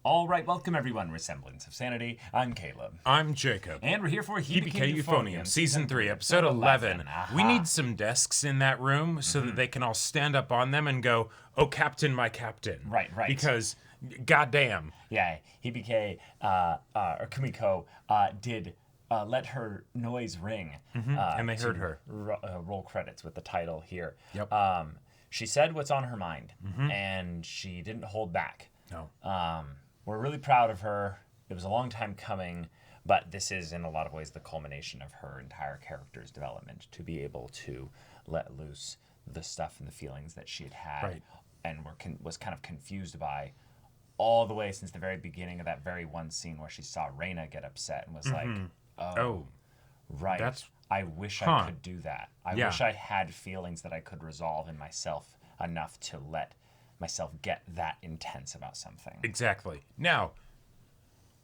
All right, welcome everyone. We're Semblance of Sanity. I'm Caleb. I'm Jacob. And we're here for Hibike Euphonium, Season 3, Episode 11. We need some desks in that room so that they can all stand up on them and go, "Oh, Captain, my Captain." Right. Because, goddamn. Yeah, Hibike, or Kumiko, did let her noise ring. And they heard her. Roll credits with the title here. Yep. She said what's on her mind, and she didn't hold back. No. We're really proud of her. It was a long time coming, but this is in a lot of ways the culmination of her entire character's development, to be able to let loose the stuff and the feelings that she had had Right. and was kind of confused by all the way since the very beginning of that very one scene where she saw Reina get upset and was like, oh, right. I wish I could do that. I wish I had feelings that I could resolve in myself enough to let myself get that intense about something. Exactly. Now,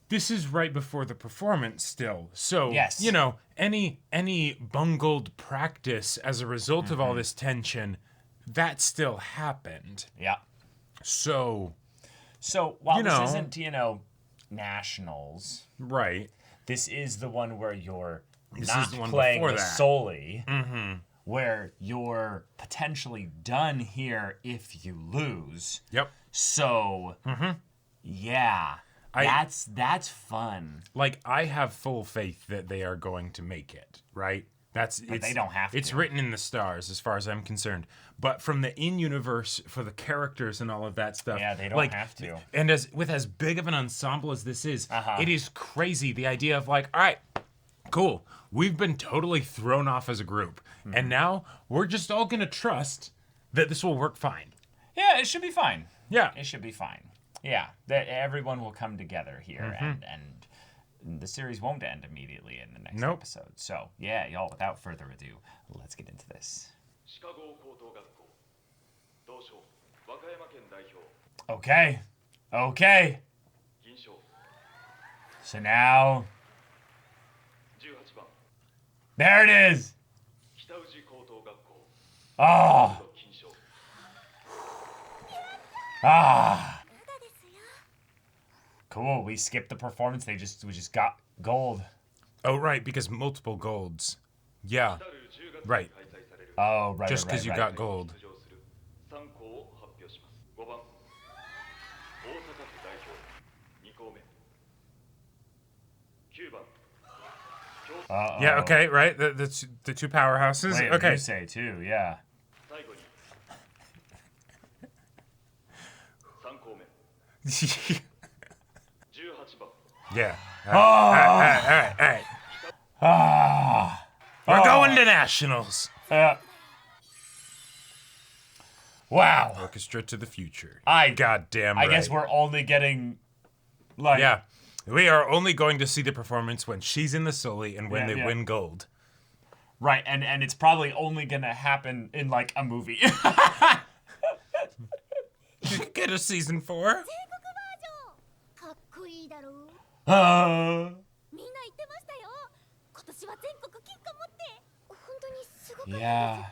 this is right before the performance still. So, Yes. you know, any bungled practice as a result of all this tension, that still happened. Yeah. So while this isn't, nationals, right. this is the one where you're This not is the one playing before the that. solely, where you're potentially done here if you lose. Yep. So, yeah, that's fun. Like, I have full faith that they are going to make it, right? But they don't have to. It's written in the stars, as far as I'm concerned. But from the in-universe, for the characters and all of that stuff, Yeah, they don't have to. And with as big of an ensemble as this is, it is crazy. The idea of like, all right, cool, we've been totally thrown off as a group, and now we're just all gonna trust that this will work fine. Yeah, it should be fine. Yeah. It should be fine. Yeah, that everyone will come together here, and the series won't end immediately in the next episode. So, yeah, y'all, without further ado, let's get into this. Okay. So now, there it is. Oh. Cool. We skipped the performance. We just got gold. Oh, right, because multiple golds. Yeah. Right. Oh, right. Just because you got gold. Uh-oh. Yeah, okay, right. That's the two powerhouses. Wait, okay. You say too, yeah. Yeah. All right. We're going to nationals. Wow. Orchestra to the future. Goddamn right. I guess we're only getting, like... Yeah. We are only going to see the performance when she's in the Sully and when they win gold. Right, and it's probably only gonna happen in, like, a movie. You could get a season 4. Yeah.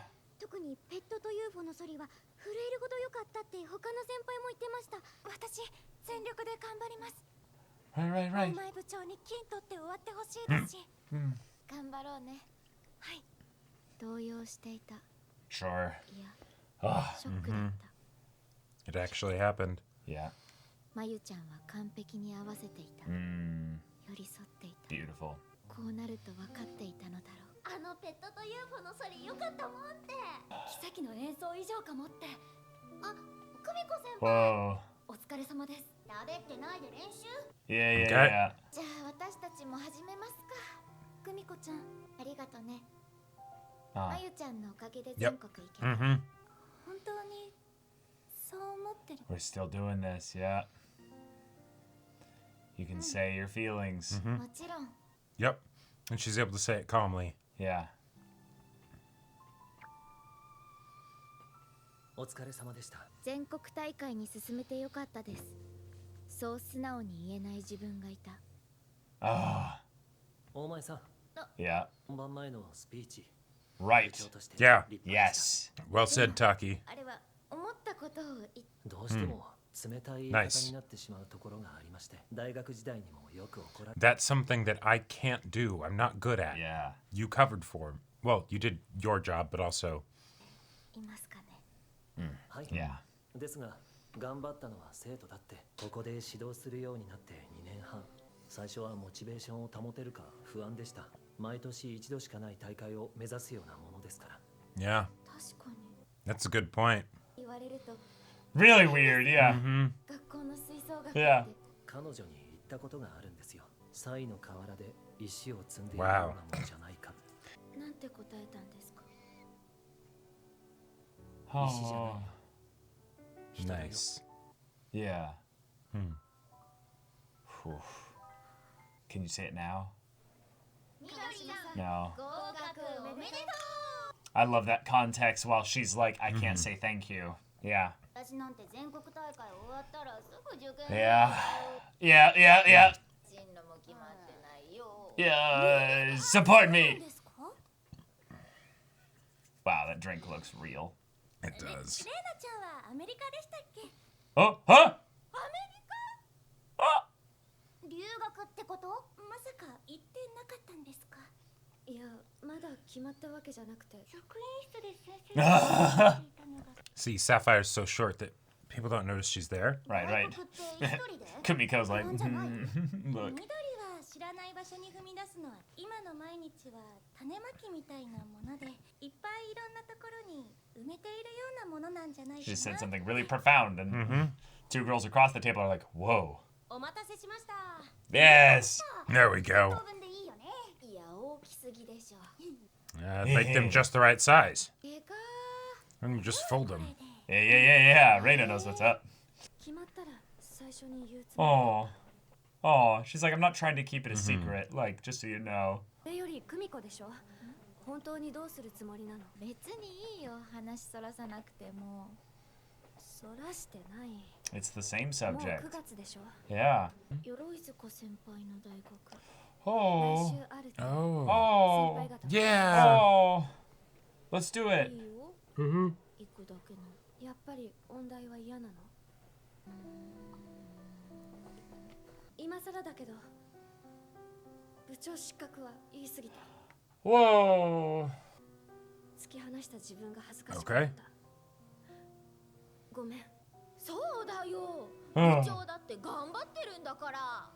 Right. Sure. It actually happened. Yeah. Beautiful. Whoa. Yeah. Yep. We're still doing this, yeah. You can say your feelings. Yep. And she's able to say it calmly. Yeah. Oh. Yeah. Right. Yeah. Yes. Well said, Taki. あれは思ったことを言っどうしても Nice. That's something that I can't do. I'm not good at. Yeah. You covered for. Well, you did your job, but also. Yeah. ですが頑張ったのは生徒だってここで指導するようになって2年半最初はモチベーションを保てるか不安でした毎年一度しかない大会を目指すようなものですから Yeah. That's a good point. Really weird, yeah. Yeah. 彼女に言ったことがあるんですよサイの河原で石を積んでいるようなものじゃないかなんて答えたんですか Oh. Nice. Yeah. Whew. Can you say it now? No. I love that context while she's like, I can't say thank you. Yeah. Yeah. Yeah, yeah, yeah. Yeah, support me. Wow, that drink looks real. It does. Oh, huh? 留学ってこと？まさか行ってなかったんですか？いや、まだ決まったわけじゃなくて。職員室で先生が聞いたのが。See, Sapphire's so short that people don't notice she's there. Right, right. Kumiko's like, look. 緑は知らない場所に踏み出すのは今の毎日は種まきみたいなものでいっぱいいろんなところに埋めているようなものなんじゃないかな。She said something really profound, and two girls across the table are like, whoa. お待たせしました。 Yes. There we go. 当分でいいよね。いや、大きすぎでしょ。Make them just the right size. でか And you just fold them. Yeah, yeah, yeah, yeah. Reina knows what's up. 決まったら最初に言うつ Oh. Oh, she's like, I'm not trying to keep it a secret. Like, just so you know. それより久美子でしょ。本当にどうするつもりなの？別にいいよ。話そらさなくても。そらしてない。 It's the same もう subject. 9月でしょ。 Yeah. 鎧塚先輩の大学。 Oh. 来週あるって。 Oh. 先 Oh. 輩方。 Yeah. Oh. Let's do い it. いよ。行くだけの。やっぱり音大は嫌なの？今更だけど、部長失格は言い過ぎた。 Whoa. 突き放した自分が恥ずかしかった。ごめん。そうだよ。部長だって頑張ってるんだから。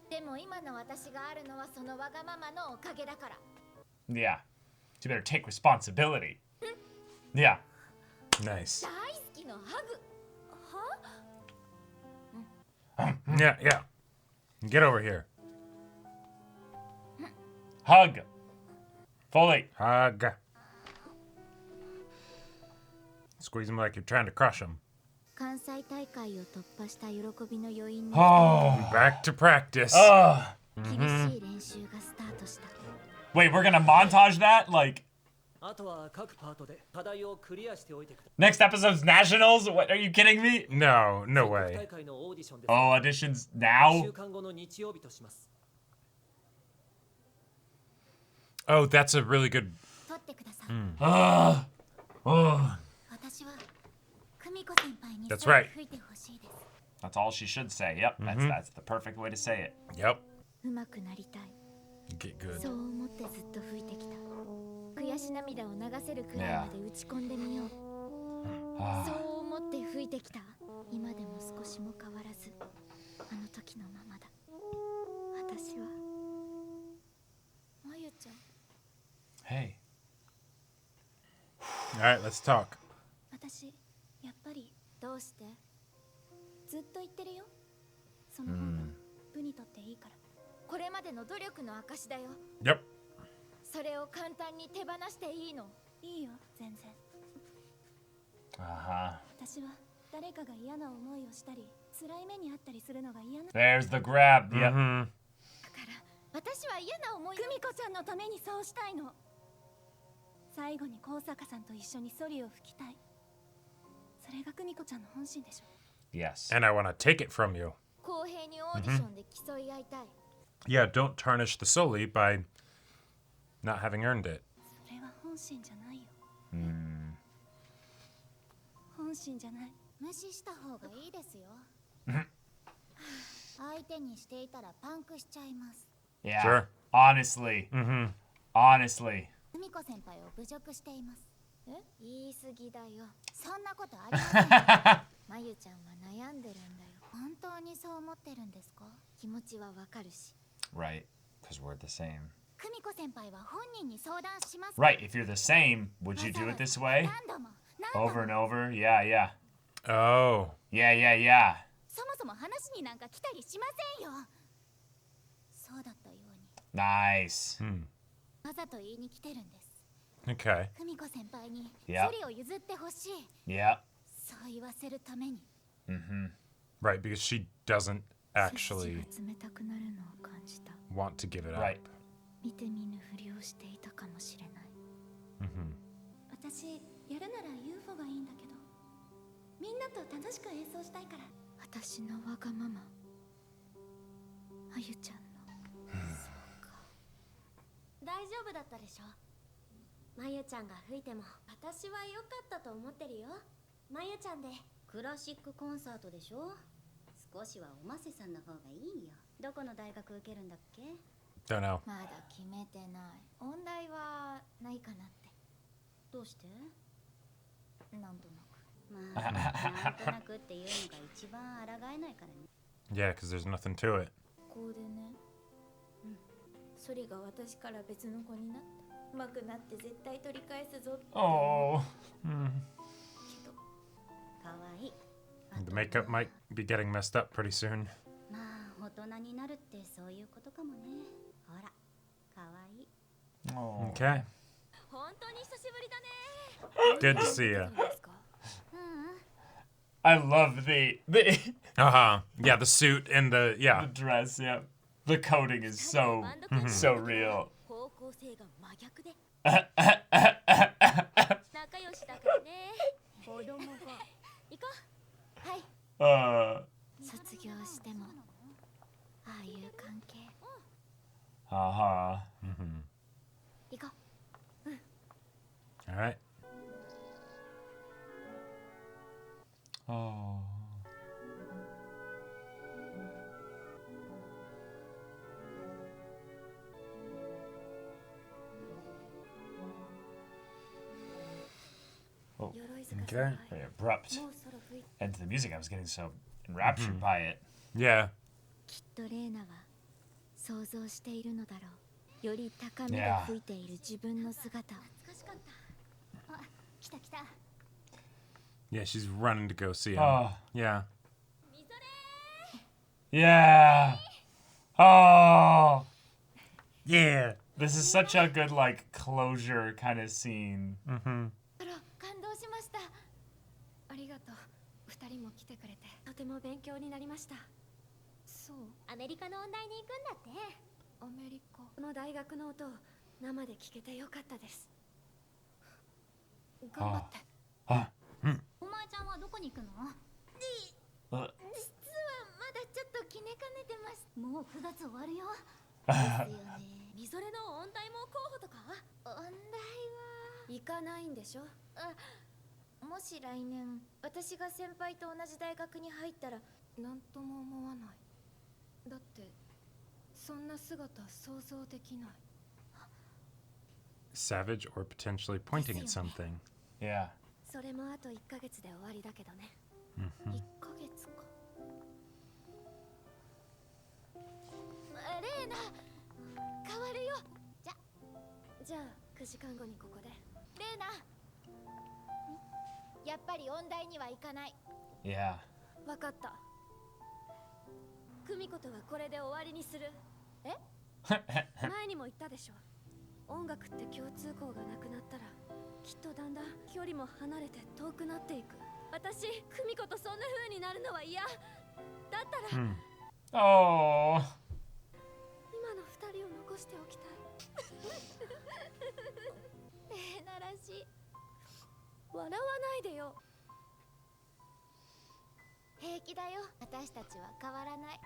でも今の私があるのはそのわがままのおかげだから。 Yeah. You better take responsibility. Yeah. Nice. 大好きのハグ。 Yeah, yeah. Get over here. Hug. Fully. Hug. Squeeze him like you're trying to crush him. 関西大会を突破した喜びの余韻に Oh. Back to practice. 厳しい練習がスタートした。 Wait, we're gonna montage that? Like, あとは各パートで課題をクリアしておいてくだ next episode's nationals? What, are you kidding me? No, no さい。 way. 大会のオーディションです。 Oh, auditions 1 now? 週間後の日曜日とします。 Oh, that's a really good. 取ってください。 Oh. 私は久美子先輩に That's 空を right. 吹いてほしいです。 That's all she should say. Yep, that's the perfect way to say it. Yep. うまくなりたい。 Get good. そう思ってずっと吹いてきた。悔し涙を流せるくらいまで打ち込んでみよう。そう思って吹いてきた。今でも少しも変わらず、あの時のままだ。私は、まゆちゃん。 Hey. All right, let's talk. 私、やっぱりどうして？ずっと言ってるよ。その方が部にとっていいから。これまでの努力の証だよ。 Yep. それを簡単に手放していいの？いいよ、全然。 私は誰かが嫌な思いをしたり、辛い目にあったりするのが嫌な。 There's the grab. Yep. だから私は嫌な思い。久美子ちゃんのためにそうしたいの。最後に高坂さんと一緒にソリを吹きたい。それが久美子ちゃんの本心でしょ。 Yes. And I want to take it from you. 公平にオーディションで競い合いたい。 Yeah, don't tarnish the Soli by not having earned it. それは本心じゃないよ。本心じゃない。無視した方がいいですよ。相手にしていたらパンクしちゃいます。Yeah. Sure. Honestly. Honestly. 久美子先輩を侮辱しています。え？言い過ぎだよ。そんなことありません。まゆちゃんは悩んでるんだよ。本当にそう思ってるんですか？気持ちはわかるし。Right, because we're the same. 久美子先輩は本人に相談します。Right, if you're the same, would you do it this way? Over and over? Yeah, yeah. Oh. Yeah, yeah, yeah. そもそも話になんか来たりしませんよ。そうだったように。Nice. わざと言いに来てるんです。Okay. 久美子先輩に距 Yeah. 離を譲ってほしい。 Yeah. そう言わせるために。Right, because she doesn't actually 背筋が冷たくなるのを感じた。 want to give it up. Right. 見て見ぬふりをしていたかもしれない。私やるなら UFO がいいんだけど、みんなと楽しく演奏したいから。私のわがまま、あゆちゃんの。そうか。大丈夫だったでしょ。まゆちゃんが吹いても私は良かったと思ってるよ。まゆちゃんでクラシックコンサートでしょ。少しはおませさんの方がいいよ。どこの大学受けるんだっけ？ Don't know. まだ決めてない。音大はないかなって。どうして？なんとなく。まあ、なんとなくっていうのが一番抗えないからね。Yeah, because there's nothing to it. こうでね。ソリが私から別の子になった。上手くなって絶対取り返すぞって。Oh. けど、かわいい。 The makeup might be getting messed up pretty soon. まあ、大人になるってそういうことかもね。ほら、かわいい。Oh. Okay. 本当に久しぶりだね。 Good to see you. I love the Yeah, the suit and the yeah. dress, yeah. The coding is so real. 方向性が真逆で。仲良しだからね。子供が。行こう。はい。卒業してもああいう関係。行こう。All right. Oh. Oh. Okay. Very abrupt end to the music. I was getting so enraptured by it. Yeah. きっとレーナは想像しているのだろう。より高みで吹いている自分の姿を。懐かしかった。あ、来た来た。 Yeah, she's running to go see him. Oh. Yeah. Yeah. Oh. Yeah. This is such a good like closure kind of scene. 感動しました。ありがとう。二人も来てくれてとても勉強になりました。そう。アメリカの音大に行くんだって。アメリカ。この大学の音を生で聞けてよかったです。頑張って。お前ちゃんはどこに行くの？実はまだちょっと決めかねてます。もう9月終わるよ。ですよね。みぞれの音大も候補とか？音大は行かないんでしょ？もし来年私が先輩と同じ大学に入ったらなんとも思わない。だってそんな姿想像できない。 Savage or potentially pointing at something. Yeah. それもあと1ヶ月で終わりだけどね。1ヶ月か。レーナ、変わるよ。じゃあ9時間後にここで。レーナ、やっぱり音大には行かない。Yeah. わかった。久美子とはこれで終わりにする。え？前にも言ったでしょ。音楽って共通項がなくなったらきっとだんだん距離も離れて遠くなっていく。私、久美子とそんな風になるのは嫌。だったら、Oh. 今の2人を残しておきたい。レーナらしい。笑わないでよ。平気だよ。私たちは変わらない。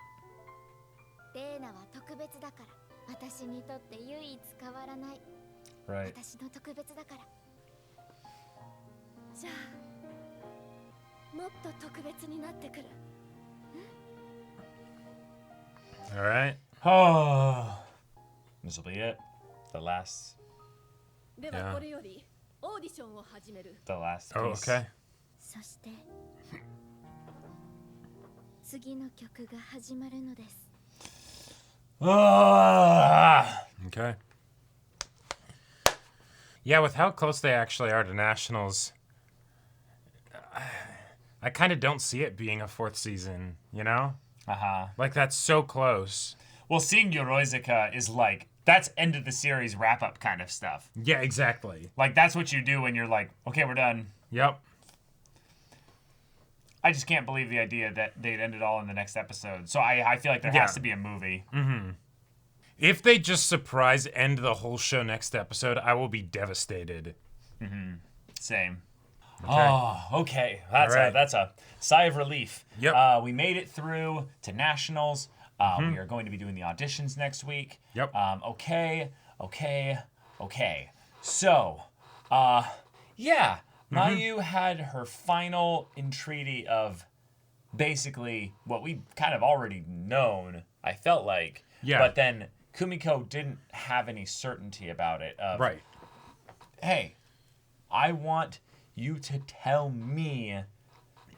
レーナは特別だから。私にとって唯一変わらない。Right. 私の特別だから。じゃあもっと特別になってくる。 All right. Oh, this will be it. The last. ではこれよりオーディションを始める。 The last Oh, piece. okay. そして次の曲が始まるのです。 Okay. Yeah, with how close they actually are to nationals, I kind of don't see it being a 4th season, you know? Like, that's so close. Well, seeing Yoroizaka is like, that's end of the series wrap up kind of stuff. Yeah, exactly. Like, that's what you do when you're like, okay, we're done. Yep. I just can't believe the idea that they'd end it all in the next episode. So I feel like there has to be a movie. Mm-hmm. If they just surprise end the whole show next episode, I will be devastated. Mm-hmm. Same. Okay. Oh, okay. That's a sigh of relief. Yep. We made it through to nationals. We are going to be doing the auditions next week. Yep. Okay. So, yeah, Mayu had her final entreaty of basically what we kind of already known, I felt like. Yeah. But then Kumiko didn't have any certainty about it. Right. Hey, I want you to tell me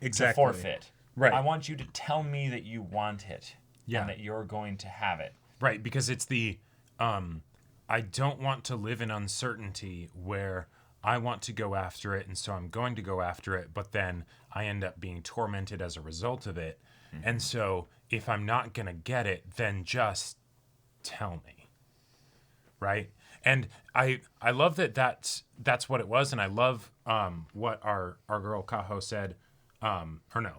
Exactly. to forfeit. Right. I want you to tell me that you want it. Yeah. And that you're going to have it. Right, because it's the I don't want to live in uncertainty where I want to go after it, and so I'm going to go after it, but then I end up being tormented as a result of it. Mm-hmm. And so if I'm not going to get it, then just tell me. Right? And I love that's what it was, and I love what our girl Kaho said, Kanade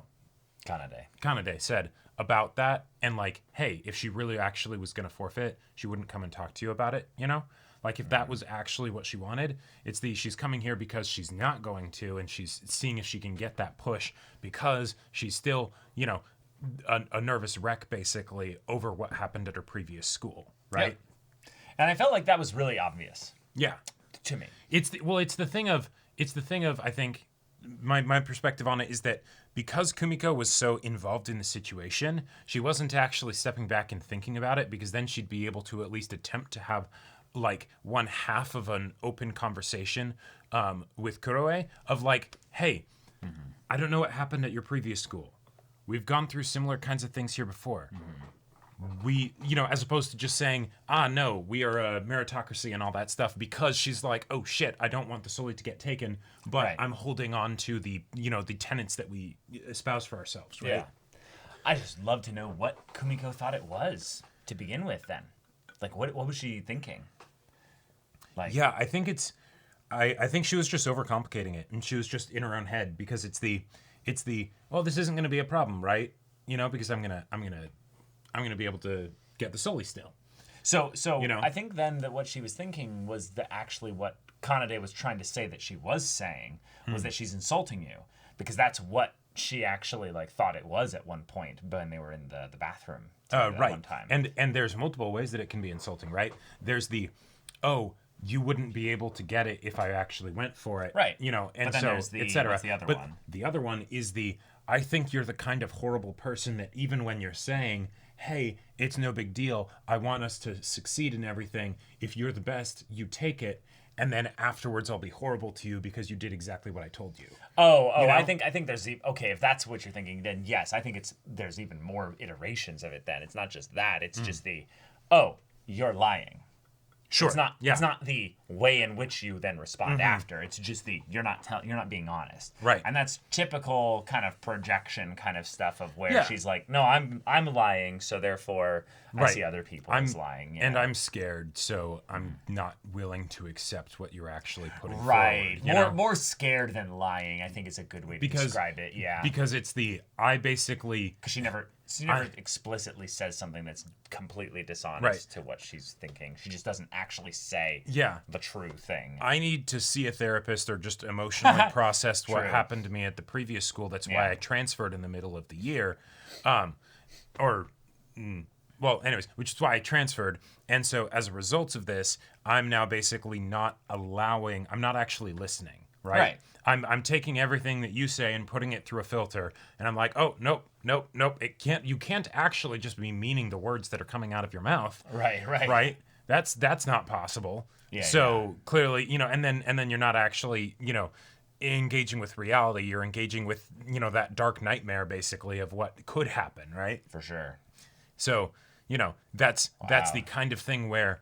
said about that, and like, hey, if she really actually was going to forfeit, she wouldn't come and talk to you about it, you know? Like, if that was actually what she wanted, it's she's coming here because she's not going to, and she's seeing if she can get that push because she's still, you know, a nervous wreck, basically, over what happened at her previous school, right? Yep. And I felt like that was really obvious. Yeah. To me. It's the thing of, I think, my perspective on it is that because Kumiko was so involved in the situation, she wasn't actually stepping back and thinking about it, because then she'd be able to at least attempt to have like one half of an open conversation with Kuroe of like, hey, I don't know what happened at your previous school. We've gone through similar kinds of things here before. We, you know, as opposed to just saying, no, we are a meritocracy and all that stuff, because she's like, oh shit, I don't want the Soli to get taken, but right. I'm holding on to the, you know, the tenets that we espouse for ourselves, right? Yeah. I just love to know what Kumiko thought it was to begin with then. Like, what was she thinking? Like, yeah, I think I think she was just overcomplicating it, and she was just in her own head, because it's the, well, this isn't going to be a problem, right? You know, because I'm going to be able to get the Soli still. So you know? I think then that what she was thinking was that actually what Kanade was trying to say that she was saying was that she's insulting you, because that's what she actually like thought it was at one point when they were in the bathroom right. at one time. And there's multiple ways that it can be insulting, right? There's the, oh, you wouldn't be able to get it if I actually went for it. Right. You know, and but then so, there's etc. What's the other but one? The other one is the, I think you're the kind of horrible person that even when you're saying, hey, it's no big deal, I want us to succeed in everything, if you're the best, you take it, and then afterwards I'll be horrible to you because you did exactly what I told you. Oh, you know? I think there's okay, if that's what you're thinking, then yes, I think there's even more iterations of it then. It's not just that, it's just the, oh, you're lying. Sure. It's not the way in which you then respond after. It's just the you're not being honest. Right. And that's typical kind of projection kind of stuff of where she's like, no, I'm lying, so therefore I see other people as lying. You and know? I'm scared, so I'm not willing to accept what you're actually putting right. forward. More scared than lying, I think is a good way to describe it. Yeah. Because it's the because she never explicitly says something that's completely dishonest to what she's thinking. She just doesn't actually say the true thing. I need to see a therapist or just emotionally process what happened to me at the previous school. That's why I transferred in the middle of the year. Anyways, which is why I transferred. And so as a result of this, I'm now basically I'm not actually listening. right? I'm taking everything that you say and putting it through a filter, and I'm like, oh, nope. You can't actually just be meaning the words that are coming out of your mouth. Right? That's not possible. Clearly, and then you're not actually, engaging with reality. You're engaging with, that dark nightmare basically of what could happen, right? For sure. So, that's the kind of thing where,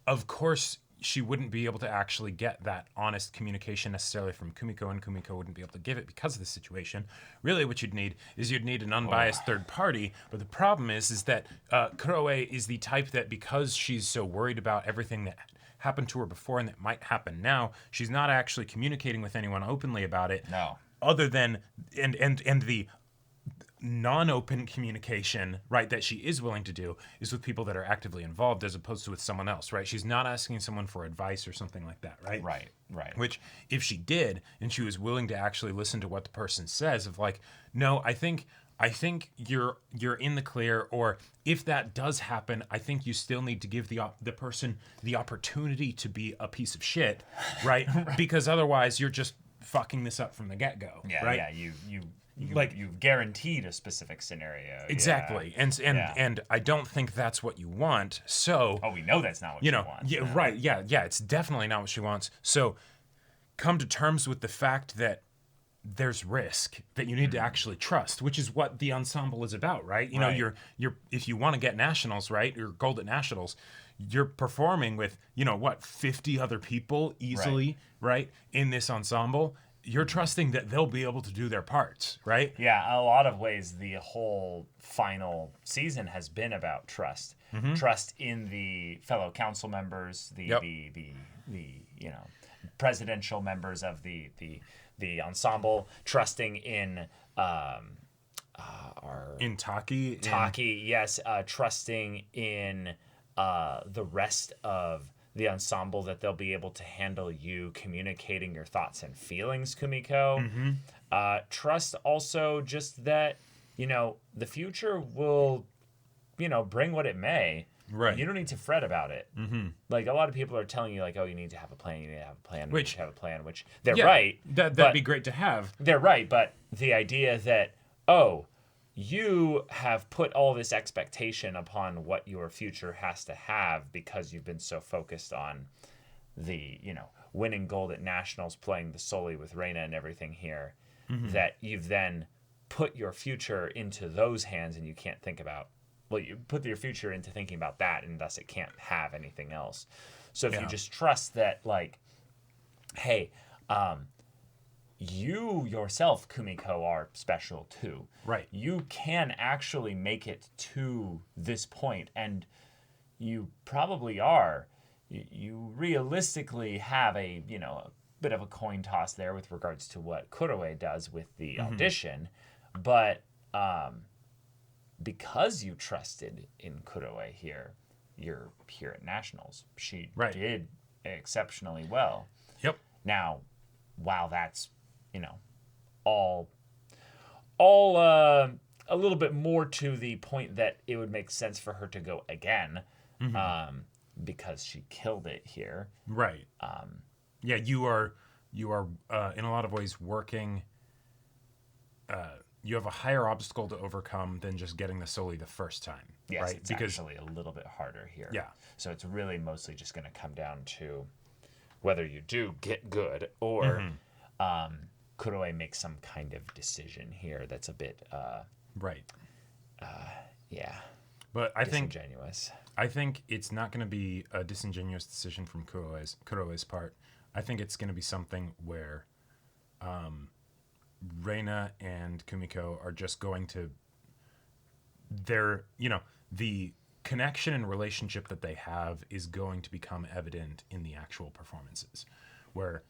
of course, she wouldn't be able to actually get that honest communication necessarily from Kumiko, and Kumiko wouldn't be able to give it because of the situation. Really, what you'd need an unbiased third party. But the problem is that Kuroe is the type that, because she's so worried about everything that happened to her before and that might happen now, she's not actually communicating with anyone openly about it. No. Other than and the non-open communication, right, that she is willing to do is with people that are actively involved, as opposed to with someone else, right? She's not asking someone for advice or something like that, right? Right. Which, if she did, and she was willing to actually listen to what the person says, of like, no, I think you're in the clear, or if that does happen, I think you still need to give the person the opportunity to be a piece of shit, right? Because otherwise, you're just fucking this up from the get-go, right? Yeah, you've guaranteed a specific scenario. Exactly. Yeah. And I don't think that's what you want. So we know that's not what she wants. Yeah, no. right. Yeah, it's definitely not what she wants. So come to terms with the fact that there's risk that you need to actually trust, which is what the ensemble is about, right? You know, you're if you want to get nationals, right, or gold at nationals, you're performing with, 50 other people easily, right, in this ensemble. You're trusting that they'll be able to do their parts, right? Yeah, a lot of ways the whole final season has been about trust. Mm-hmm. Trust in the fellow council members, the presidential members of the ensemble, trusting in in Taki. Yes, trusting in the rest of the ensemble, that they'll be able to handle you communicating your thoughts and feelings, Kumiko. Mm-hmm. Trust also just that, the future will, bring what it may. Right. You don't need to fret about it. Mm-hmm. Like, a lot of people are telling you, like, oh, you need to have a plan, which they're right. That'd be great to have. They're right, but the idea that, oh, you have put all this expectation upon what your future has to have because you've been so focused on the, winning gold at nationals, playing the Soli with Reina and everything here, that you've then put your future into those hands, and you can't think about, you put your future into thinking about that, and thus it can't have anything else. So if you just trust that, like, hey, you yourself, Kumiko, are special too. Right. You can actually make it to this point, and you probably are. You realistically have a bit of a coin toss there with regards to what Kuroe does with the audition, but because you trusted in Kuroe here, you're here at nationals. She did exceptionally well. Yep. Now, while that's all a little bit more to the point that it would make sense for her to go again, because she killed it here. Right. You are in a lot of ways working. You have a higher obstacle to overcome than just getting the Soli the first time. Yes, right? It's actually a little bit harder here. Yeah. So it's really mostly just going to come down to whether you do get good or Kuroe makes some kind of decision here that's a bit but I disingenuous. I think it's not going to be a disingenuous decision from Kuroe's part. I think it's going to be something where Reina and Kumiko are just going to the connection and relationship that they have is going to become evident in the actual performances, where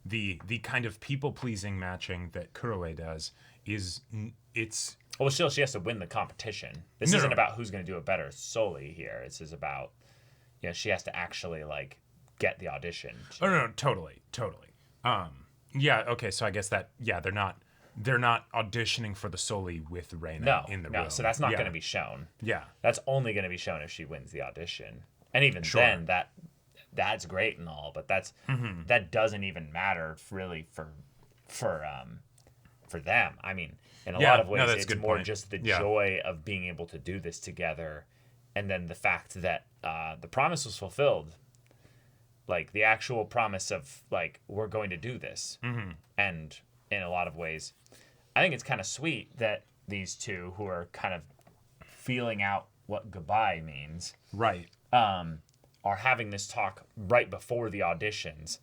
the kind of people-pleasing matching that Kuroe does it's well, still she has to win the competition. This isn't about who's going to do it better solely here. This is about she has to actually like get the audition. No, totally. Okay, so I guess that they're not auditioning for the Soli with Reina in the room. So that's not going to be shown. Yeah. That's only going to be shown if she wins the audition. And even then, that's great and all, but that doesn't even matter really for them. I mean, in a lot of ways, it's more just the joy of being able to do this together, and then the fact that the promise was fulfilled, like the actual promise of like we're going to do this, and in a lot of ways, I think it's kind of sweet that these two who are kind of feeling out what goodbye means, right, are having this talk right before the auditions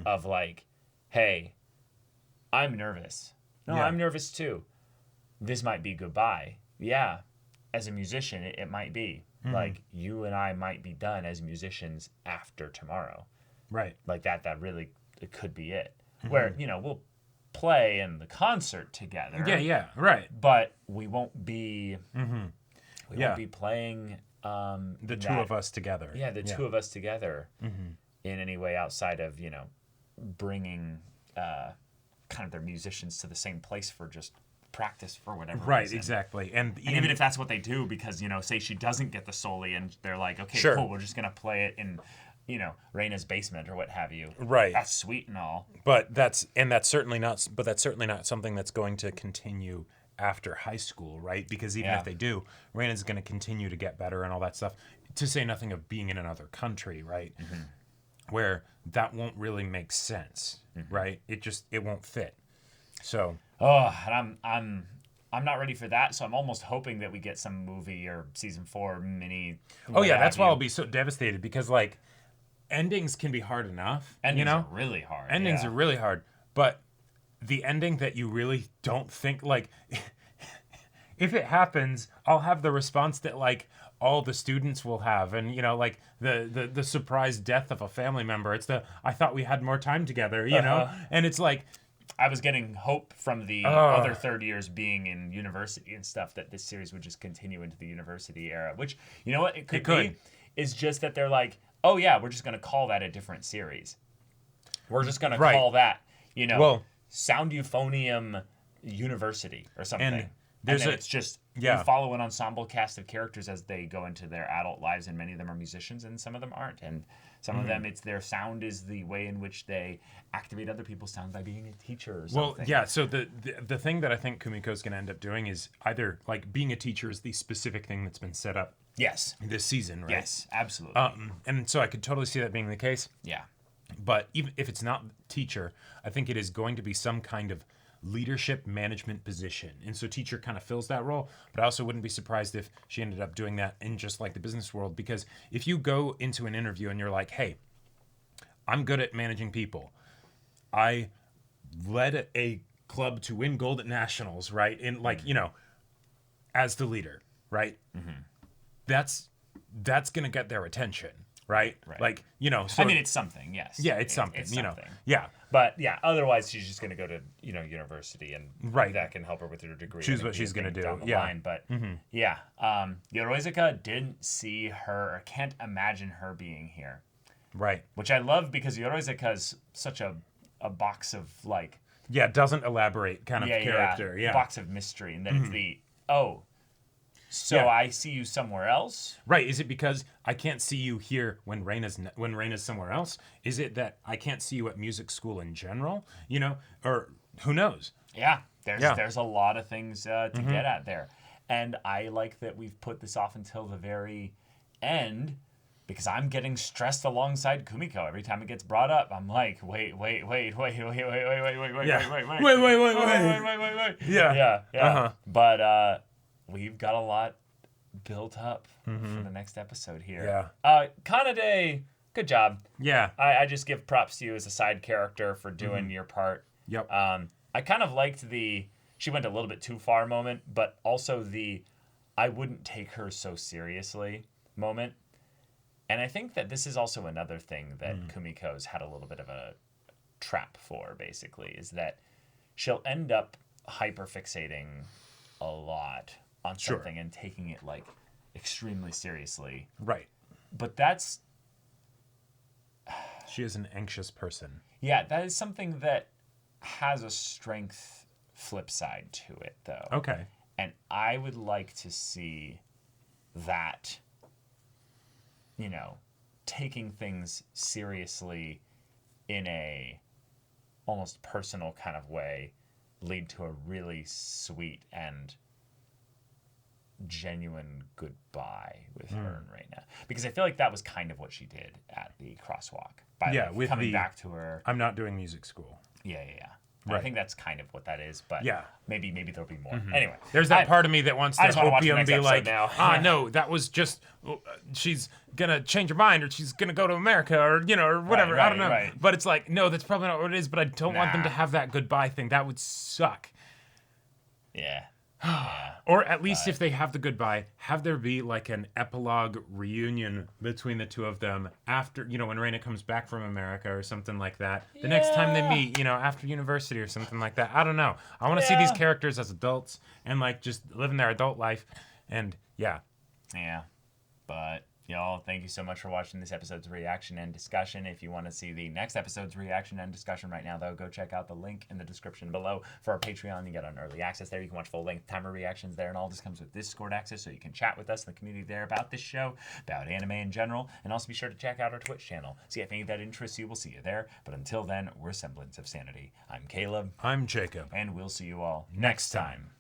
of like, hey, I'm nervous. No, I'm nervous too. This might be goodbye. Yeah, as a musician, it might be. Like, you and I might be done as musicians after tomorrow. Right. Like that really, it could be it. Where, we'll play in the concert together. Yeah, right. But we won't be, we won't be playing the two of us together. Yeah, the two of us together in any way outside of, bringing kind of their musicians to the same place for just practice for whatever reason. Exactly. And even if that's what they do, because, say she doesn't get the Soli and they're like, okay, cool, we're just going to play it in, Reina's basement or what have you. Right. That's sweet and all. But that's certainly not something that's going to continue after high school, right? Because even if they do, Reina's going to continue to get better and all that stuff, to say nothing of being in another country, right? Where that won't really make sense, right? It won't fit. So, and I'm not ready for that, so I'm almost hoping that we get some movie or season 4 mini. That's why I'll be so devastated, because like endings can be hard enough. Endings are really hard. Endings are really hard, but the ending that you really don't think, like, if it happens, I'll have the response that like all the students will have, and like the surprise death of a family member. It's I thought we had more time together, know, and it's like. I was getting hope from the other third years being in university and stuff that this series would just continue into the university era, which, you know what, it could be, is just that they're like, oh yeah, we're just going to call that a different series. We're just going to call that, Sound Euphonium University or something. And then it's just, you follow an ensemble cast of characters as they go into their adult lives, and many of them are musicians and some of them aren't. And some of them, it's their sound is the way in which they activate other people's sound by being a teacher or something. Well, yeah, so the thing that I think Kumiko's going to end up doing is either, like, being a teacher is the specific thing that's been set up this season, right? Yes, absolutely. And so I could totally see that being the case. Yeah. But even if it's not teacher, I think it is going to be some kind of leadership management position, and so teacher kind of fills that role. But I also wouldn't be surprised if she ended up doing that in just like the business world, because if you go into an interview and you're like, hey, I'm good at managing people, I led a club to win gold at nationals, right, in like as the leader, right, that's gonna get their attention, right? Like, so, I mean, it's something, yes. Yeah, it's something, it's something. Yeah. But yeah, otherwise she's just going to go to, university, and that can help her with her degree. Choose what she's going to do. Down the line. But Yoroizaka didn't see her, or can't imagine her being here. Right. Which I love, because Yoroizaka is such a box of like... Yeah, doesn't elaborate kind of character. Yeah. Box of mystery. And then it's I see you somewhere else? Right. Is it because I can't see you here when Reina's somewhere else? Is it that I can't see you at music school in general? Or who knows? Yeah. There's a lot of things to get at there. And I like that we've put this off until the very end, because I'm getting stressed alongside Kumiko every time it gets brought up. I'm like, wait. Yeah. But we've got a lot built up for the next episode here. Yeah. Kanade, good job. Yeah. I just give props to you as a side character for doing your part. Yep. I kind of liked she went a little bit too far moment, but also I wouldn't take her so seriously moment. And I think that this is also another thing that Kumiko's had a little bit of a trap for, basically, is that she'll end up hyperfixating a lot on something and taking it like extremely seriously. Right. But she is an anxious person. Yeah, that is something that has a strength flip side to it, though. Okay. And I would like to see that, taking things seriously in a almost personal kind of way lead to a really sweet and genuine goodbye with her and Reina. Because I feel like that was kind of what she did at the crosswalk. By like, coming back to her. I'm not doing music school. Yeah. Right. I think that's kind of what that is, but maybe there'll be more. Anyway, there's that part of me that wants to opium be like, no, that was just she's gonna change her mind, or she's gonna go to America, or or whatever. Right, I don't know. Right. But it's like, no, that's probably not what it is. But I don't want them to have that goodbye thing. That would suck. Yeah. Or at least if they have the goodbye, have there be like an epilogue reunion between the two of them after, when Reina comes back from America or something like that. The next time they meet, after university or something like that. I don't know. I want to see these characters as adults and like just living their adult life. And Yeah. But y'all, thank you so much for watching this episode's reaction and discussion. If you want to see the next episode's reaction and discussion right now, though, go check out the link in the description below for our Patreon. You get an early access there. You can watch full-length timer reactions there, and all this comes with Discord access, so you can chat with us in the community there about this show, about anime in general, and also be sure to check out our Twitch channel. See if any of that interests you. We'll see you there. But until then, we're Semblance of Sanity. I'm Caleb. I'm Jacob. And we'll see you all next time.